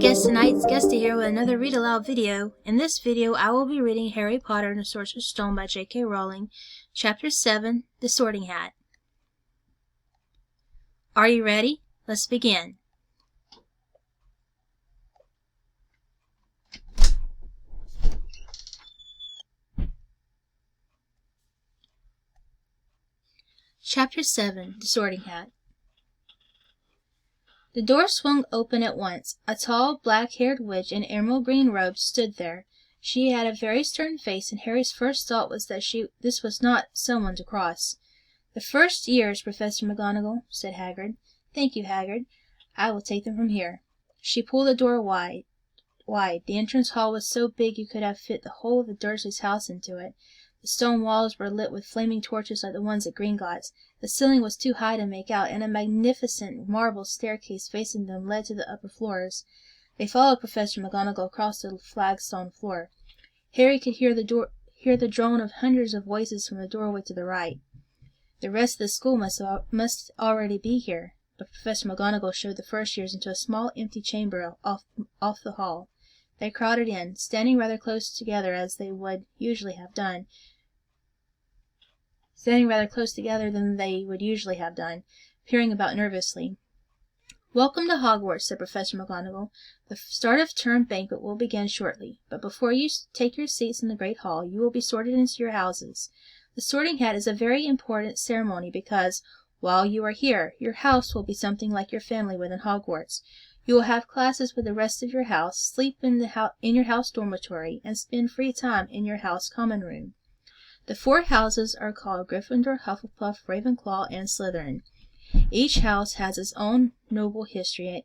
Gestaknights, Gesta here with another Read Aloud video. In this video, I will be reading Harry Potter and the Sorcerer's Stone by J.K. Rowling, Chapter 7, The Sorting Hat. Are you ready? Let's begin. Chapter 7, The Sorting Hat. The door swung open at once. A tall, black-haired witch in emerald green robes stood there. She had a very stern face, and Harry's first thought was that this was not someone to cross. "The first years, Professor McGonagall," said Hagrid. "Thank you, Hagrid. I will take them from here." She pulled the door wide. The entrance hall was so big you could have fit the whole of the Dursleys' house into it. The stone walls were lit with flaming torches like the ones at Gringotts. The ceiling was too high to make out, and a magnificent marble staircase facing them led to the upper floors. They followed Professor McGonagall across the flagstone floor. Harry could hear the drone of hundreds of voices from the doorway to the right. The rest of the school must already be here, but Professor McGonagall showed the first years into a small empty chamber off the hall. They crowded in, standing rather closer together than they would usually have done, peering about nervously. "Welcome to Hogwarts," said Professor McGonagall. "The start of term banquet will begin shortly, but before you take your seats in the great hall, you will be sorted into your houses. The sorting hat is a very important ceremony because, while you are here, your house will be something like your family within Hogwarts. You will have classes with the rest of your house, sleep in your house dormitory, and spend free time in your house common room. The 4 houses are called Gryffindor, Hufflepuff, Ravenclaw, and Slytherin. Each house has its own noble history, and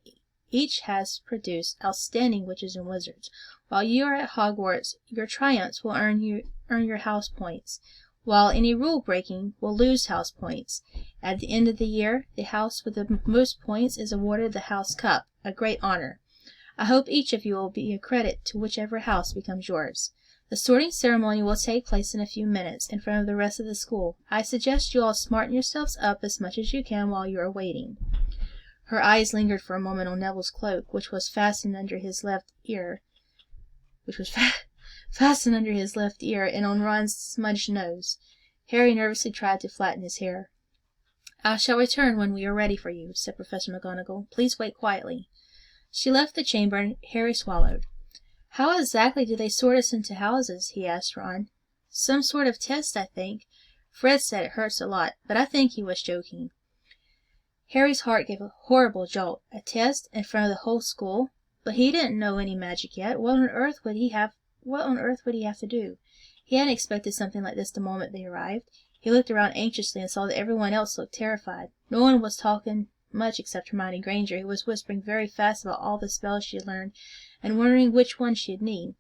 each has produced outstanding witches and wizards. While you are at Hogwarts, your triumphs will earn your house points, while any rule breaking will lose house points. At the end of the year, the house with the most points is awarded the House Cup, a great honor. I hope each of you will be a credit to whichever house becomes yours. The sorting ceremony will take place in a few minutes, in front of the rest of the school. I suggest you all smarten yourselves up as much as you can while you are waiting." Her eyes lingered for a moment on Neville's cloak, which was fastened under his left ear, and on Ron's smudged nose. Harry nervously tried to flatten his hair. "I shall return when we are ready for you," said Professor McGonagall. "Please wait quietly." She left the chamber, and Harry swallowed. "How exactly do they sort us into houses?" he asked Ron. "Some sort of test, I think. Fred said it hurts a lot, but I think he was joking." Harry's heart gave a horrible jolt. A test in front of the whole school? But he didn't know any magic yet. What on earth would he have to do? He hadn't expected something like this the moment they arrived. He looked around anxiously and saw that everyone else looked terrified. No one was talking much except Hermione Granger, who was whispering very fast about all the spells she had learned and wondering which one she'd need.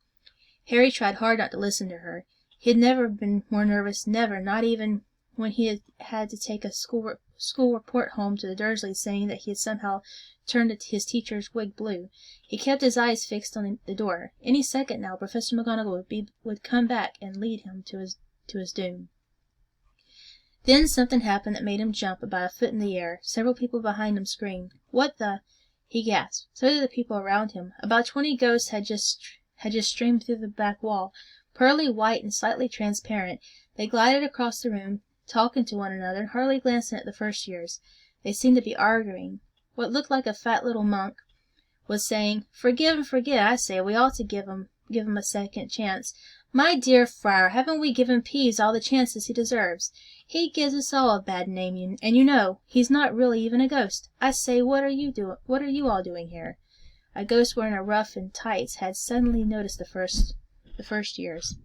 Harry tried hard not to listen to her. He had never been more nervous, never, not even when he had to take a school report home to the Dursleys saying that he had somehow turned his teacher's wig blue. He kept his eyes fixed on the door. Any second now Professor McGonagall would come back and lead him to his doom. Then something happened that made him jump about a foot in the air. Several people behind him screamed. "What the—" he gasped. So did the people around him. About 20 ghosts had just streamed through the back wall. Pearly white and slightly transparent, they glided across the room, talking to one another, and hardly glancing at the first years. They seemed to be arguing. What looked like a fat little monk was saying, "Forgive and forget, I say. We ought to give him a second chance. My dear Friar, haven't we given Peeves all the chances he deserves? He gives us all a bad name, and you know, he's not really even a ghost. I say, what are you all doing here?" A ghost wearing a ruff and tights had suddenly noticed the first years.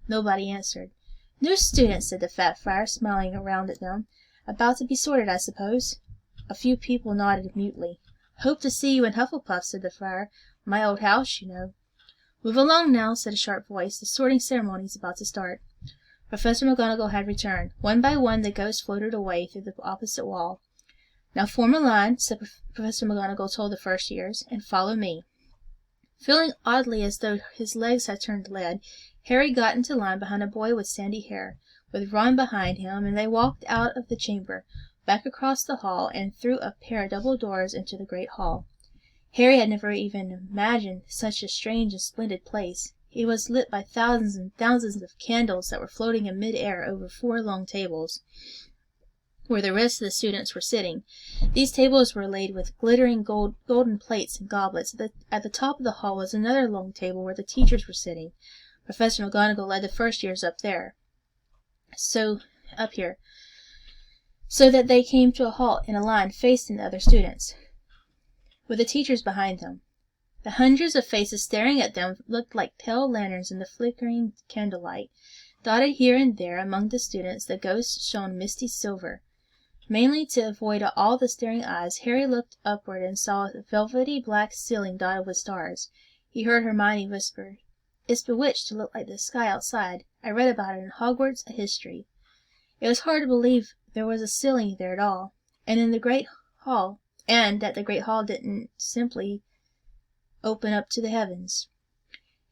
Nobody answered. "New students," said the fat friar, smiling around at them. "About to be sorted, I suppose?" A few people nodded mutely. "Hope to see you in Hufflepuff," said the friar. "My old house, you know." "Move along now," said a sharp voice. "The sorting ceremony is about to start." Professor McGonagall had returned. One by one the ghosts floated away through the opposite wall. "Now form a line," said Professor McGonagall told the first years, "and follow me." Feeling oddly as though his legs had turned lead, Harry got into line behind a boy with sandy hair, with Ron behind him, and they walked out of the chamber, back across the hall, and through a pair of double doors into the great hall. Harry had never even imagined such a strange and splendid place. It was lit by thousands and thousands of candles that were floating in mid-air over 4 long tables, where the rest of the students were sitting. These tables were laid with glittering golden plates and goblets. At the top of the hall was another long table where the teachers were sitting. Professor McGonagall led the first years up here, so that they came to a halt in a line facing the other students, with the teachers behind them. The hundreds of faces staring at them looked like pale lanterns in the flickering candlelight. Dotted here and there among the students, the ghosts shone misty silver. Mainly to avoid all the staring eyes, Harry looked upward and saw a velvety black ceiling dotted with stars. He heard Hermione whisper, "It's bewitched to look like the sky outside. I read about it in Hogwarts history." It was hard to believe there was a ceiling there at all, and that the great hall didn't simply open up to the heavens.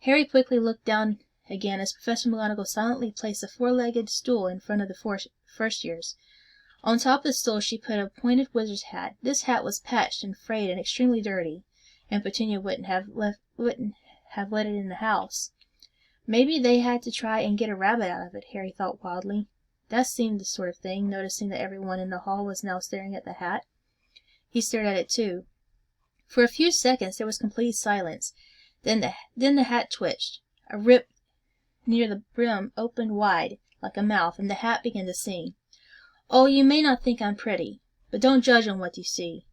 Harry quickly looked down again as Professor McGonagall silently placed a 4-legged stool in front of the first years. On top of the stool she put a pointed wizard's hat. This hat was patched and frayed and extremely dirty, and Petunia wouldn't have let it in the house. Maybe they had to try and get a rabbit out of it, Harry thought wildly. That seemed the sort of thing, noticing that everyone in the hall was now staring at the hat. He stared at it too. For a few seconds there was complete silence. Then the hat twitched. A rip near the brim opened wide, like a mouth, and the hat began to sing. "Oh, you may not think I'm pretty, but don't judge on what you see.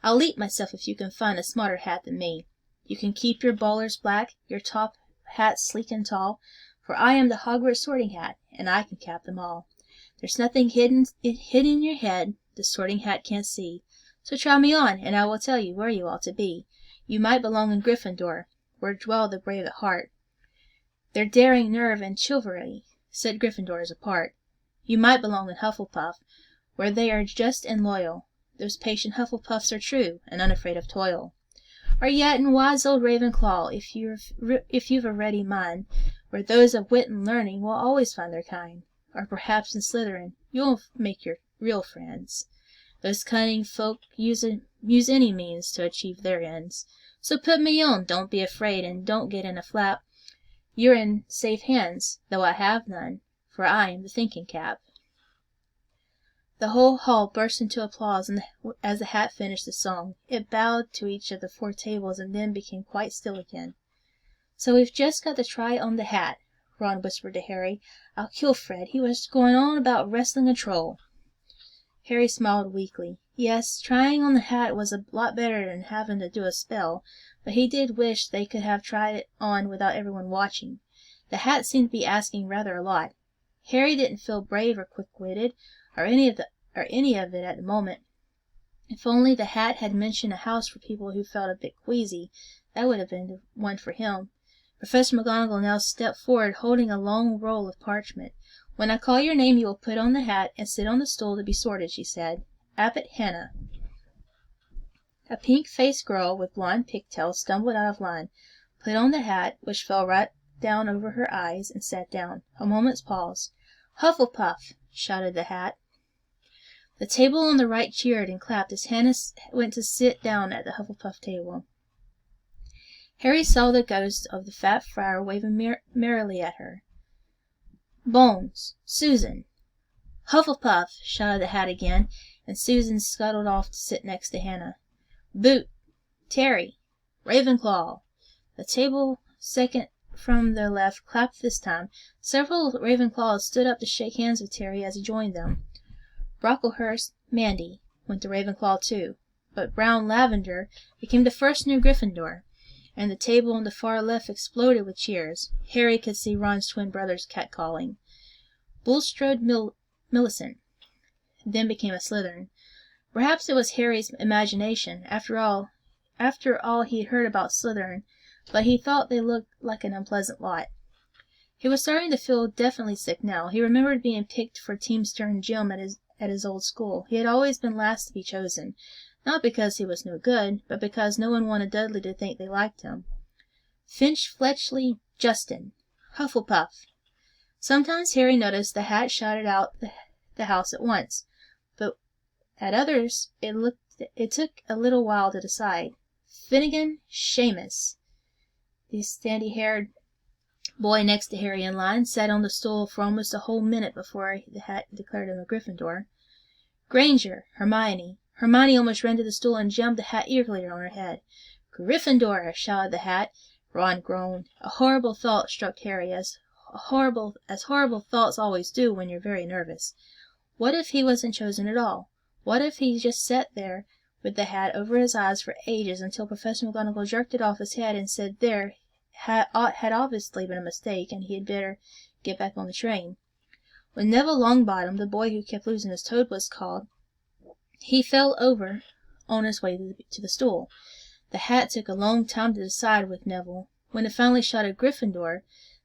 I'll eat myself if you can find a smarter hat than me. You can keep your bowlers black, your top hat sleek and tall, for I am the Hogwarts sorting hat, and I can cap them all. There's nothing hidden in your head the sorting hat can't see. So try me on, and I will tell you where you ought to be. You might belong in Gryffindor, where dwell the brave at heart. Their daring nerve and chivalry set Gryffindors apart. You might belong in Hufflepuff, where they are just and loyal. Those patient Hufflepuffs are true, and unafraid of toil. Or yet in wise old Ravenclaw, if you've a ready mind, where those of wit and learning will always find their kind. Or perhaps in Slytherin you'll make your real friends. Those cunning folk use any means to achieve their ends. So put me on, don't be afraid, and don't get in a flap. You're in safe hands, though I have none, for I am the thinking cap." The whole hall burst into applause as the hat finished the song. It bowed to each of the 4 tables and then became quite still again. "So we've just got to try on the hat," Ron whispered to Harry. "I'll kill Fred. He was going on about wrestling a troll." Harry smiled weakly. Yes, trying on the hat was a lot better than having to do a spell, but he did wish they could have tried it on without everyone watching. The hat seemed to be asking rather a lot. Harry didn't feel brave or quick-witted, or any of it at the moment. If only the hat had mentioned a house for people who felt a bit queasy, that would have been the one for him. Professor McGonagall now stepped forward, holding a long roll of parchment. "When I call your name you will put on the hat and sit on the stool to be sorted," she said. "Abbot Hannah." A pink-faced girl with blonde pigtails stumbled out of line, put on the hat, which fell right down over her eyes, and sat down. A moment's pause. "Hufflepuff!" shouted the hat. The table on the right cheered and clapped as Hannah went to sit down at the Hufflepuff table. Harry saw the ghost of the fat friar waving merrily at her. "Bones! Susan!" "Hufflepuff!" shouted the hat again, and Susan scuttled off to sit next to Hannah. "Boot! Terry! Ravenclaw!" The table second from their left clapped this time. Several Ravenclaws stood up to shake hands with Terry as he joined them. Brocklehurst Mandy went to Ravenclaw too, but Brown Lavender became the first new Gryffindor, and the table on the far left exploded with cheers. Harry could see Ron's twin brothers catcalling. Bulstrode Millicent then became a Slytherin. Perhaps it was Harry's imagination, after all he'd heard about Slytherin, but he thought they looked like an unpleasant lot. He was starting to feel definitely sick now. He remembered being picked for Team Stern Jim at his old school. He had always been last to be chosen, not because he was no good, but because no one wanted Dudley to think they liked him. Finch Fletchley Justin, Hufflepuff. Sometimes Harry noticed the hat shouted out the house at once, but at others it took a little while to decide. Finnegan Seamus. The sandy-haired boy next to Harry in line sat on the stool for almost a whole minute before the hat declared him a Gryffindor. Granger, Hermione. Hermione almost ran to the stool and jammed the hat eagerly on her head. Gryffindor, shouted the hat. Ron groaned. A horrible thought struck Harry, as horrible thoughts always do when you're very nervous. What if he wasn't chosen at all? What if he just sat there with the hat over his eyes for ages until Professor McGonagall jerked it off his head and said there had obviously been a mistake and he had better get back on the train. When Neville Longbottom, the boy who kept losing his toad, was called, he fell over on his way to the stool. The hat took a long time to decide with Neville. When it finally shouted Gryffindor,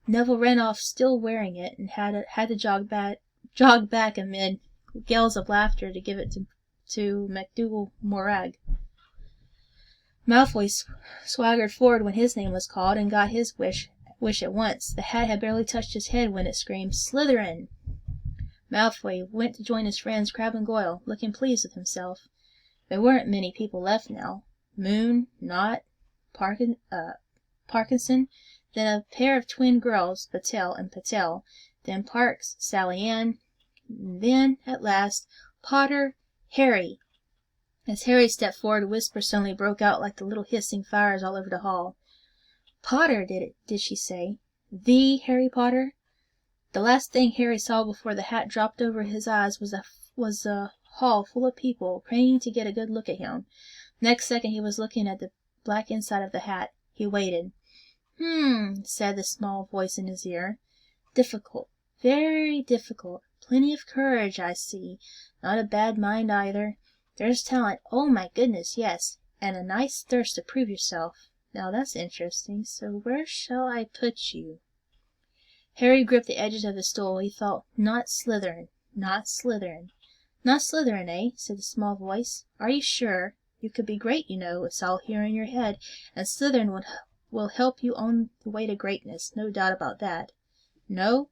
Neville ran off still wearing it and had to jog back amid yells of laughter to give it to MacDougal Morag. Malfoy swaggered forward when his name was called and got his wish at once. The hat had barely touched his head when it screamed, Slytherin! Malfoy went to join his friends Crabbe and Goyle, looking pleased with himself. There weren't many people left now. Moon, Knott, Parkinson, then a pair of twin girls, Patel and Patel, then Parks, Sally Ann, then, at last, Potter, Harry. As Harry stepped forward, a whisper suddenly broke out like the little hissing fires all over the hall. Potter, did she say? The Harry Potter? The last thing Harry saw before the hat dropped over his eyes was a hall full of people craning to get a good look at him. Next second he was looking at the black inside of the hat. He waited. Said the small voice in his ear. Difficult. Very difficult. Plenty of courage, I see. Not a bad mind either. There's talent. Oh, my goodness, yes. And a nice thirst to prove yourself. Now that's interesting. So where shall I put you? Harry gripped the edges of the stool. He thought, not Slytherin. Not Slytherin. Not Slytherin, eh? Said the small voice. Are you sure? You could be great, you know. It's all here in your head. And Slytherin will help you on the way to greatness. No doubt about that. No?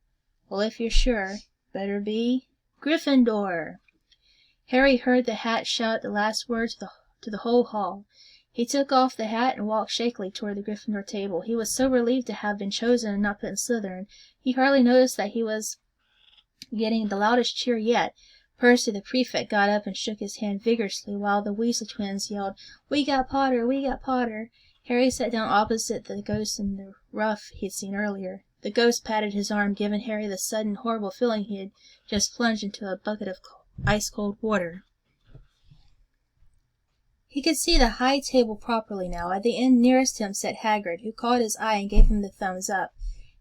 Well, if you're sure, better be Gryffindor. Harry heard the hat shout the last word to the whole hall. He took off the hat and walked shakily toward the Gryffindor table. He was so relieved to have been chosen and not put in Slytherin, he hardly noticed that he was getting the loudest cheer yet. Percy the prefect got up and shook his hand vigorously, while the Weasley twins yelled, We got Potter! We got Potter! Harry sat down opposite the ghost in the ruff he had seen earlier. The ghost patted his arm, giving Harry the sudden horrible feeling he had just plunged into a bucket of ice-cold water. He could see the high table properly now. At the end nearest him sat Hagrid, who caught his eye and gave him the thumbs up.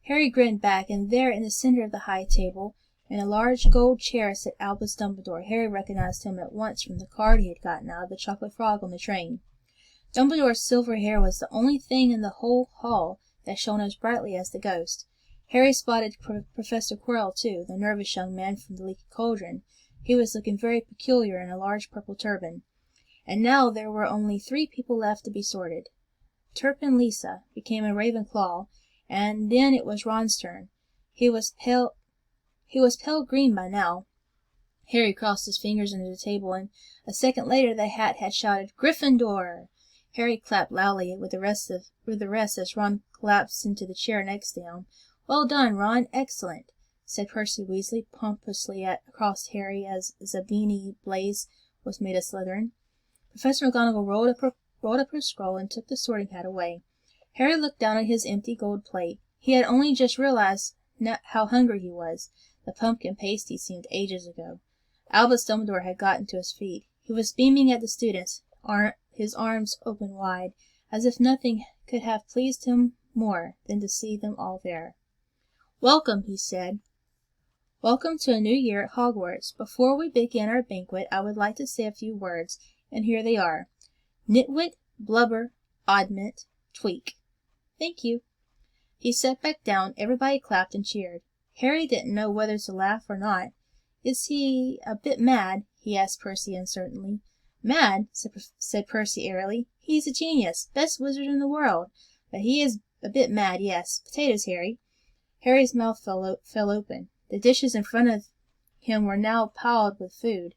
Harry grinned back, and there in the center of the high table, in a large gold chair, sat Albus Dumbledore. Harry recognized him at once from the card he had gotten out of the Chocolate Frog on the train. Dumbledore's silver hair was the only thing in the whole hall that shone as brightly as the ghost. Harry spotted Professor Quirrell, too, the nervous young man from the Leaky Cauldron. He was looking very peculiar in a large purple turban. And now there were only 3 people left to be sorted. Turpin Lisa became a Ravenclaw, and then it was Ron's turn. He was pale green by now. Harry crossed his fingers under the table, and a second later the hat had shouted, Gryffindor! Harry clapped loudly with the rest as Ron collapsed into the chair next to him. Well done, Ron. Excellent, said Percy Weasley pompously across Harry as Zabini Blaze was made a Slytherin. Professor McGonagall rolled up her scroll and took the sorting hat away. Harry looked down at his empty gold plate. He had only just realized how hungry he was. The pumpkin pasty seemed ages ago. Albus Dumbledore had gotten to his feet. He was beaming at the students, his arms open wide, as if nothing could have pleased him more than to see them all there. Welcome, he said. Welcome to a new year at Hogwarts. Before we begin our banquet, I would like to say a few words, and here they are. Nitwit, blubber, oddment, tweak. Thank you. He sat back down. Everybody clapped and cheered. Harry didn't know whether to laugh or not. Is he a bit mad? He asked Percy uncertainly. Mad? said Percy airily. He's a genius, best wizard in the world. But he is a bit mad, yes. Potatoes, Harry. Harry's mouth fell open. The dishes in front of him were now piled with food.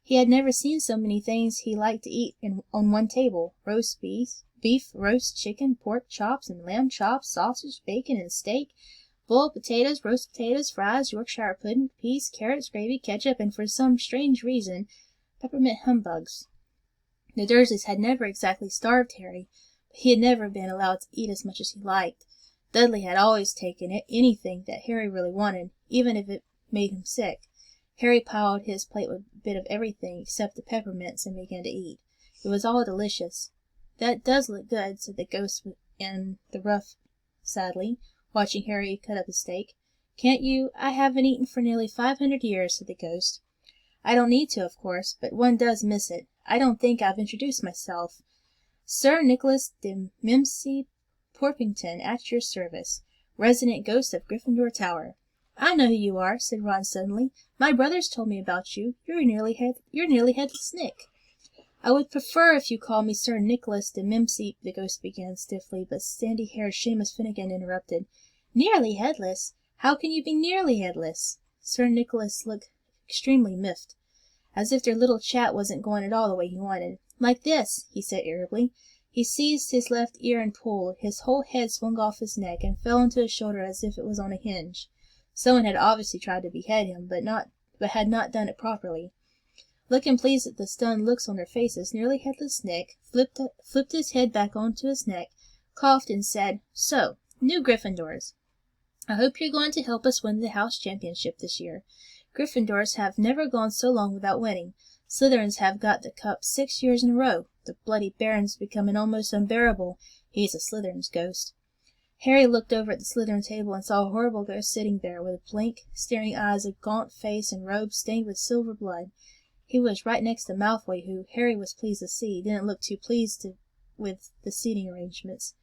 He had never seen so many things he liked to eat on one table. Roast beef, beef, roast chicken, pork chops and lamb chops, sausage, bacon and steak, boiled potatoes, roast potatoes, fries, Yorkshire pudding, peas, carrots, gravy, ketchup, and for some strange reason, peppermint humbugs. The Dursleys had never exactly starved Harry, but he had never been allowed to eat as much as he liked. Dudley had always taken anything that Harry really wanted, even if it made him sick. Harry piled his plate with a bit of everything except the peppermints and began to eat. It was all delicious. "That does look good," said the ghost in the ruff sadly, watching Harry cut up his steak. "Can't you—" "I haven't eaten for nearly 500 years," said the ghost. "I don't need to, of course, but one does miss it. I don't think I've introduced myself. Sir Nicholas de Mimsy Porpington, at your service, resident ghost of Gryffindor Tower." "I know who you are," said Ron suddenly. "My brothers told me about you. You're nearly headless Nick." "I would prefer if you called me Sir Nicholas de Mimsy," the ghost began stiffly, but sandy-haired Seamus Finnegan interrupted. "Nearly headless? How can you be nearly headless?" Sir Nicholas looked extremely miffed, as if their little chat wasn't going at all the way he wanted. "Like this," he said irritably. He seized his left ear and pulled. His whole head swung off his neck and fell into his shoulder as if it was on a hinge. Someone had obviously tried to behead him, but had not done it properly. Looking pleased at the stunned looks on their faces, nearly headless Nick flipped his head back onto his neck, coughed, and said, "So, new Gryffindors. I hope you're going to help us win the house championship this year. Gryffindors have never gone so long without winning. Slytherins have got the cup 6 years in a row. The bloody Baron's becoming almost unbearable. He's a Slytherin's ghost." Harry looked over at the Slytherin table and saw a horrible ghost sitting there, with blank, staring eyes, a gaunt face, and robes stained with silver blood. He was right next to Malfoy, who, Harry was pleased to see, didn't look too pleased with the seating arrangements.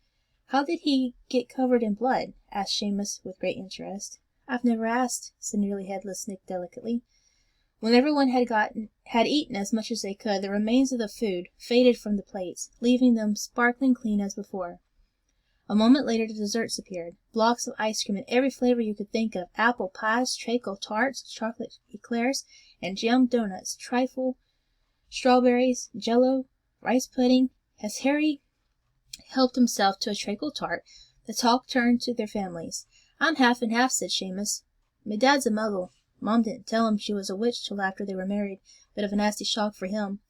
"How did he get covered in blood?" asked Seamus with great interest. "I've never asked," said nearly headless Nick delicately. When everyone had eaten as much as they could, the remains of the food faded from the plates, leaving them sparkling clean as before. A moment later the desserts appeared, blocks of ice cream in every flavor you could think of, apple pies, treacle tarts, chocolate eclairs, and jam doughnuts, trifle, strawberries, jello, rice pudding. As Harry helped himself to a treacle tart, the talk turned to their families. "I'm half and half," said Seamus. "My dad's a muggle. Mom didn't tell him she was a witch till after they were married. Bit of a nasty shock for him."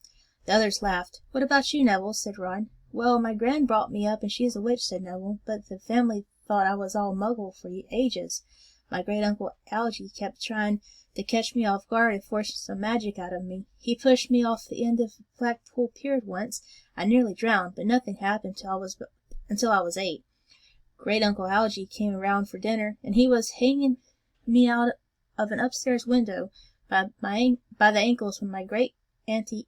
The others laughed. "What about you, Neville?" said Ron. "Well, my gran brought me up and she's a witch," said Neville, "but the family thought I was all muggle for ages. My great-uncle Algy kept trying to catch me off guard and force some magic out of me. He pushed me off the end of Blackpool Pier once. I nearly drowned, but nothing happened until I was 8. Great-uncle Algy came around for dinner, and he was hanging me out of an upstairs window by the ankles when my great-auntie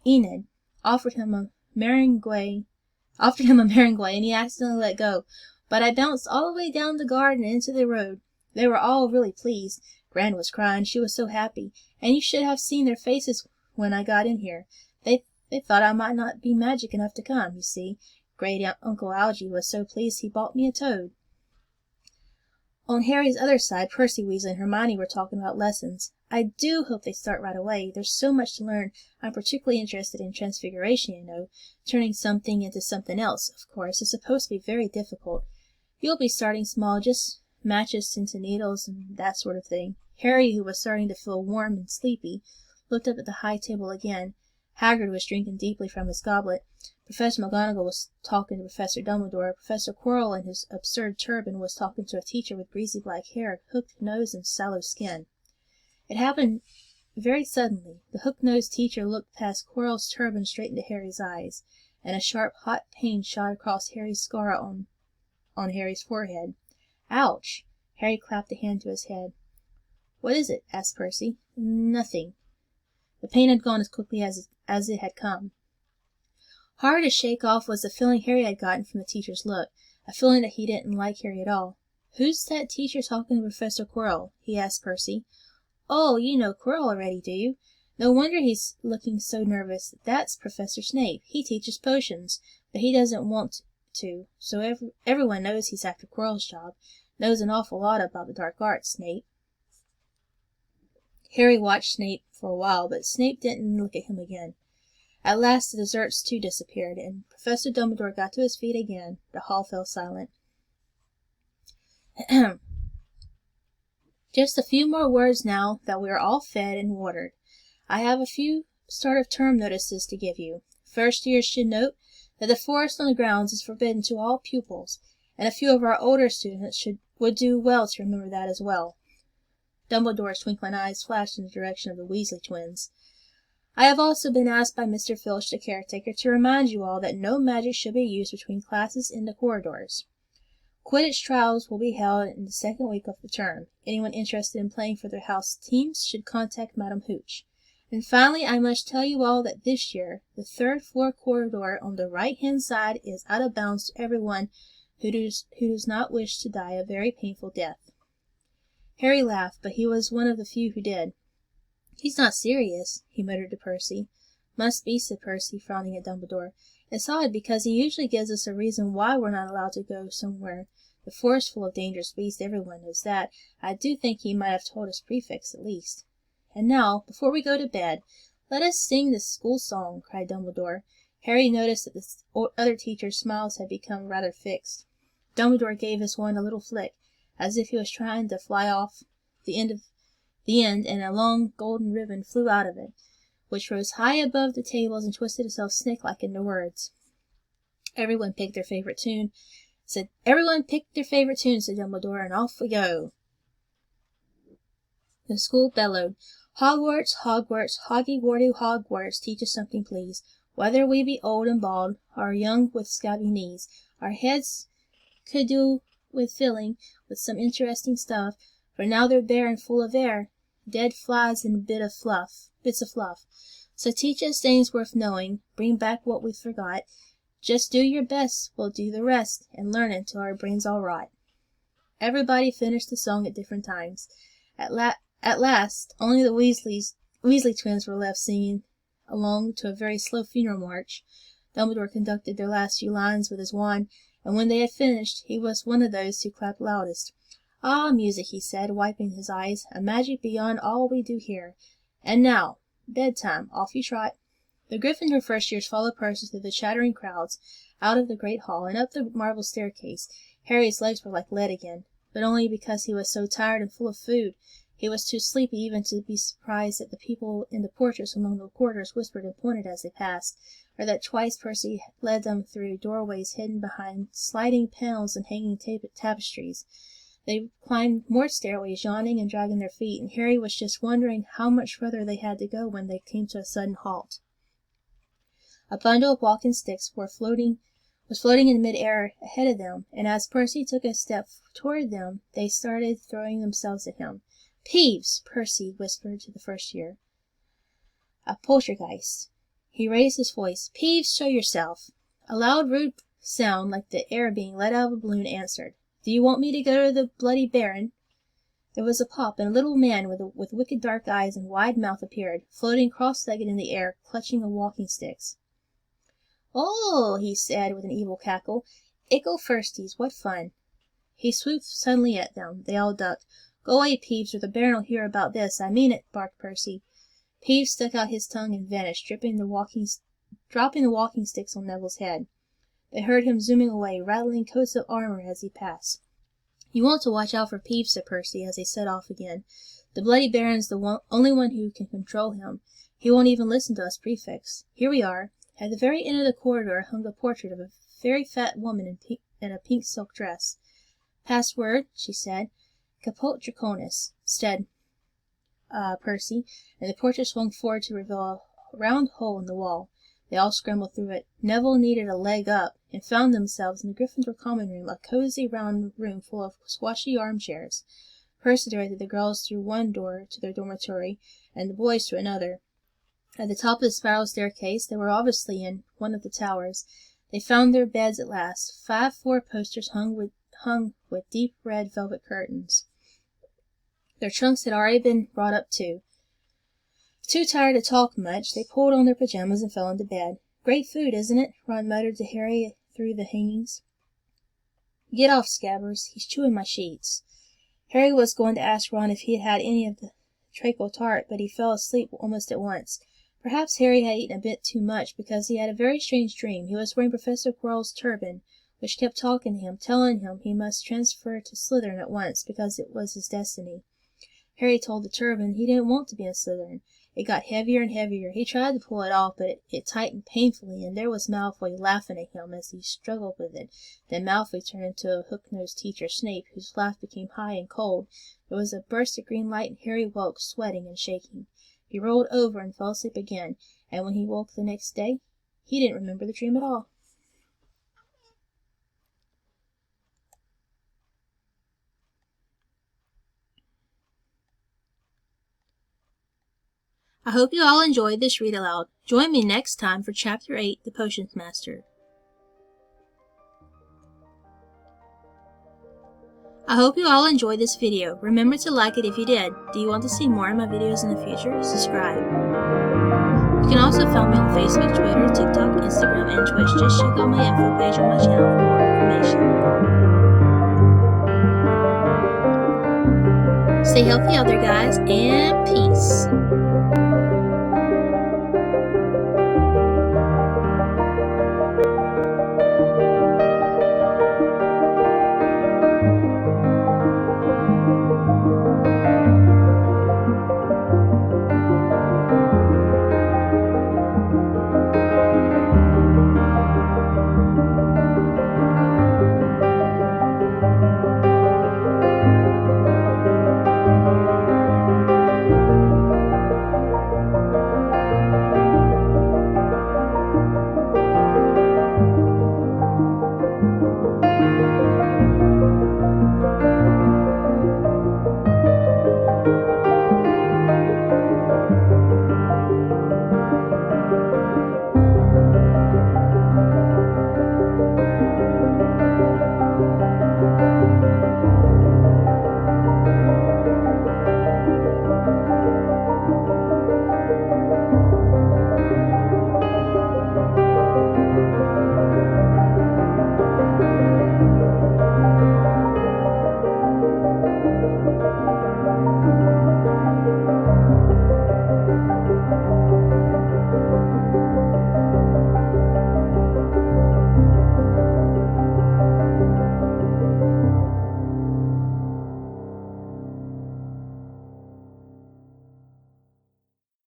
Enid offered him a meringue, and he accidentally let go. But I bounced all the way down the garden and into the road. They were all really pleased. Gran was crying, she was so happy, and you should have seen their faces when I got in here. They thought I might not be magic enough to come, you see. Great-uncle Algy was so pleased he bought me a toad." On Harry's other side, Percy Weasley and Hermione were talking about lessons. "I do hope they start right away. There's so much to learn. I'm particularly interested in transfiguration, you know. Turning something into something else, of course, is supposed to be very difficult. You'll be starting small, just matches into needles and that sort of thing." Harry, who was starting to feel warm and sleepy, looked up at the high table again. Hagrid was drinking deeply from his goblet. Professor McGonagall was talking to Professor Dumbledore. Professor Quirrell, in his absurd turban, was talking to a teacher with greasy black hair, hooked nose, and sallow skin. It happened very suddenly. The hook-nosed teacher looked past Quirrell's turban straight into Harry's eyes, and a sharp, hot pain shot across Harry's scar on Harry's forehead. "Ouch!" Harry clapped a hand to his head. "What is it?" asked Percy. "Nothing." The pain had gone as quickly as it had come. Hard to shake off was the feeling Harry had gotten from the teacher's look, a feeling that he didn't like Harry at all. "Who's that teacher talking to Professor Quirrell?" he asked Percy. "Oh, you know Quirrell already, do you? No wonder he's looking so nervous. That's Professor Snape. He teaches potions, but he doesn't want to, so everyone knows he's after Quirrell's job. Knows an awful lot about the dark arts, Snape." Harry watched Snape for a while, but Snape didn't look at him again. At last the desserts too disappeared, and Professor Dumbledore got to his feet again. The hall fell silent. Ahem. Just a few more words now that we are all fed and watered. I have a few start-of-term notices to give you. First years should note that the forest on the grounds is forbidden to all pupils, and a few of our older students would do well to remember that as well. Dumbledore's twinkling eyes flashed in the direction of the Weasley twins. I have also been asked by Mr. Filch, the caretaker, to remind you all that no magic should be used between classes in the corridors. Quidditch trials will be held in the second week of the term. Anyone interested in playing for their house teams should contact Madam Hooch. And finally, I must tell you all that this year, the third-floor corridor on the right-hand side is out of bounds to everyone who does not wish to die a very painful death. Harry laughed, but he was one of the few who did. He's not serious, he muttered to Percy. Must be, said Percy, frowning at Dumbledore. It's odd, because he usually gives us a reason why we're not allowed to go somewhere. The forest full of dangerous beasts, everyone knows that. I do think he might have told us prefects, at least. And now, before we go to bed, let us sing the school song, cried Dumbledore. Harry noticed that the other teacher's smiles had become rather fixed. Dumbledore gave his wand a little flick, as if he was trying to fly off the end, and a long golden ribbon flew out of it, which rose high above the tables and twisted itself snake-like into words. Everyone picked their favorite tune, said Dumbledore, and off we go. The school bellowed, Hogwarts, Hogwarts, Hoggy-Warty Hogwarts, teach us something, please. Whether we be old and bald, or young with scabby knees, our heads could do with filling with some interesting stuff, for now they're bare and full of air, dead flies and bits of fluff. So teach us things worth knowing, bring back what we forgot. Just do your best, we'll do the rest, and learn it till our brains all rot. Everybody finished the song at different times. At last, only the Weasley twins were left singing along to a very slow funeral march. Dumbledore conducted their last few lines with his wand, and when they had finished, he was one of those who clapped loudest. Ah, music, he said, wiping his eyes, a magic beyond all we do here. And now, bedtime, off you trot. The Gryffindor first-years followed Percy through the chattering crowds, out of the great hall, and up the marble staircase. Harry's legs were like lead again, but only because he was so tired and full of food. He was too sleepy even to be surprised that the people in the portraits among the corridors whispered and pointed as they passed, or that twice Percy led them through doorways hidden behind sliding panels and hanging tapestries. They climbed more stairways, yawning and dragging their feet, and Harry was just wondering how much further they had to go when they came to a sudden halt. A bundle of walking sticks was floating in mid-air ahead of them, and as Percy took a step toward them, they started throwing themselves at him. Peeves, Percy whispered to the first year. A poltergeist. He raised his voice. Peeves, show yourself. A loud, rude sound, like the air being let out of a balloon, answered. Do you want me to go to the Bloody Baron? There was a pop, and a little man with wicked dark eyes and wide mouth appeared, floating cross-legged in the air, clutching a walking sticks. Oh, he said with an evil cackle. Ickle firsties, what fun. He swooped suddenly at them. They all ducked. Go away, Peeves, or the Baron will hear about this. I mean it, barked Percy. Peeves stuck out his tongue and vanished, dropping the walking sticks on Neville's head. They heard him zooming away, rattling coats of armor as he passed. You want to watch out for Peeves, said Percy, as they set off again. The Bloody Baron's the only one who can control him. He won't even listen to us prefects. Here we are. At the very end of the corridor hung the portrait of a very fat woman in a pink silk dress. Password, she said. Caput Draconis, said Percy, and the portrait swung forward to reveal a round hole in the wall. They all scrambled through it. Neville needed a leg up, and found themselves in the Gryffindor common room, a cozy round room full of squashy armchairs. Percy directed the girls through one door to their dormitory, and the boys to another. At the top of the spiral staircase, they were obviously in one of the towers. They found their beds at last, 5 four-posters hung with deep red velvet curtains. Their trunks had already been brought up too. Too tired to talk much, they pulled on their pajamas and fell into bed. Great food, isn't it? Ron muttered to Harry through the hangings. Get off, Scabbers. He's chewing my sheets. Harry was going to ask Ron if he had had any of the treacle tart, but he fell asleep almost at once. Perhaps Harry had eaten a bit too much, because he had a very strange dream. He was wearing Professor Quirrell's turban, which kept talking to him, telling him he must transfer to Slytherin at once, because it was his destiny. Harry told the turban he didn't want to be in Slytherin. It got heavier and heavier. He tried to pull it off, but it tightened painfully, and there was Malfoy laughing at him as he struggled with it. Then Malfoy turned into a hook-nosed teacher, Snape, whose laugh became high and cold. There was a burst of green light, and Harry woke, sweating and shaking. He rolled over and fell asleep again, and when he woke the next day, he didn't remember the dream at all. I hope you all enjoyed this read aloud. Join me next time for Chapter 8, The Potions Master. I hope you all enjoyed this video. Remember to like it if you did. Do you want to see more of my videos in the future? Subscribe. You can also find me on Facebook, Twitter, TikTok, Instagram, and Twitch. Just check out my info page on my channel for more information. Stay healthy out there, guys, and peace.